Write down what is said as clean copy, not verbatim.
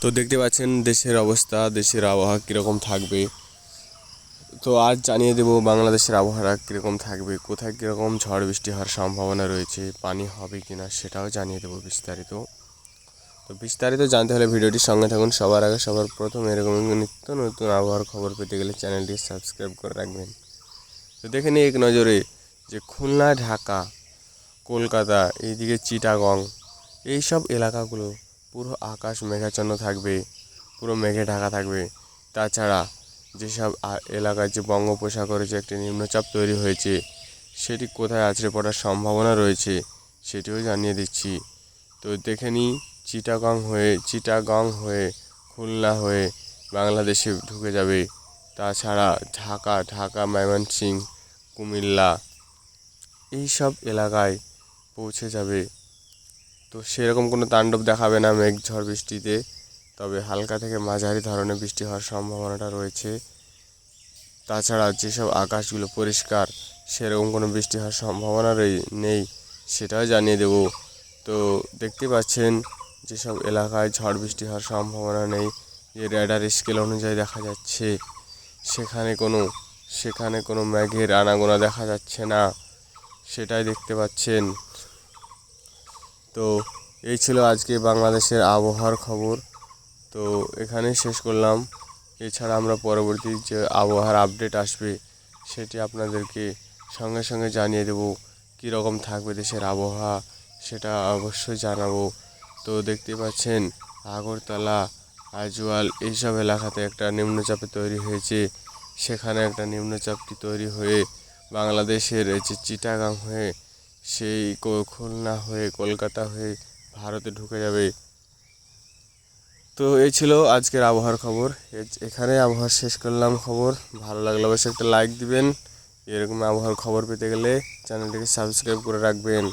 তো দেখতে পাচ্ছেন দেশের অবস্থা, দেশের আবহাওয়া কীরকম থাকবে। তো আজ জানিয়ে দেব বাংলাদেশের আবহাওয়া কীরকম থাকবে, কোথায় কীরকম ঝড় বৃষ্টি হওয়ার সম্ভাবনা রয়েছে, পানি হবে কি না সেটাও জানিয়ে দেবো বিস্তারিত। তো বিস্তারিত জানতে হলে ভিডিওটির সঙ্গে থাকুন। সবার আগে সবার প্রথম এরকম নিত্য নতুন আবহাওয়ার খবর পেতে গেলে চ্যানেলটি সাবস্ক্রাইব করে রাখবেন। তো দেখে নিই এক নজরে যে খুলনা, ঢাকা, কলকাতা, এইদিকে চিটাগং, এইসব এলাকাগুলো পুরো আকাশ মেঘাচ্ছন্ন থাকবে, পুরো মেঘে ঢাকা থাকবে। তাছাড়া যেসব এলাকায় যে বঙ্গোপসাগরে যে একটি নিম্নচাপ তৈরি হয়েছে সেটি কোথায় আছড়ে পড়ার সম্ভাবনা রয়েছে সেটিও জানিয়ে দিচ্ছি। তো দেখে নিই চিটাগং হয়ে খুলনা হয়ে বাংলাদেশে ঢুকে যাবে। তাছাড়া ঢাকা ময়মনসিংহ, কুমিল্লা, এইসব এলাকায় পৌঁছে যাবে। তো সেরকম কোনো তাণ্ডব দেখাবে না মেঘ ঝড় বৃষ্টিতে, তবে হালকা থেকে মাঝারি ধরনের বৃষ্টি হওয়ার সম্ভাবনাটা রয়েছে। তাছাড়া যেসব আকাশগুলো পরিষ্কার সেরকম কোনো বৃষ্টি হওয়ার সম্ভাবনা নেই সেটাও জানিয়ে দেব। তো দেখতে পাচ্ছেন যেসব এলাকায় ঝড় বৃষ্টি হওয়ার সম্ভাবনা নেই, যে রেডার স্কেল অনুযায়ী দেখা যাচ্ছে সেখানে কোনো মেঘের আনাগোনা দেখা যাচ্ছে না, সেটাই দেখতে পাচ্ছেন। তো এই ছিল আজকে বাংলাদেশের আবহাওয়ার খবর। তো এখানেই শেষ করলাম। এছাড়া আমরা পরবর্তী যে আবহাওয়ার আপডেট আসবে সেটি আপনাদেরকে সঙ্গে সঙ্গে জানিয়ে দেব। কীরকম থাকবে দেশের আবহাওয়া সেটা অবশ্যই জানাবো। তো দেখতে পাচ্ছেন আগরতলা, আজওয়াল এইসব এলাকাতে একটা নিম্নচাপে তৈরি হয়েছে। সেখানে একটা নিম্নচাপটি তৈরি হয়ে বাংলাদেশের যে চিটাগাং হয়ে সেই খুলনা হয়ে কলকাতা হয়ে ভারতে ঢুকে যাবে। তো এই ছিল আজকের আবহাওয়ার খবর। এখানে আবহাওয়া শেষ করলাম খবর। ভালো লাগলে অবশ্যই একটা লাইক দিবেন। এরকম আবহাওয়ার খবর পেতে গেলে চ্যানেলটিকে সাবস্ক্রাইব করে রাখবেন।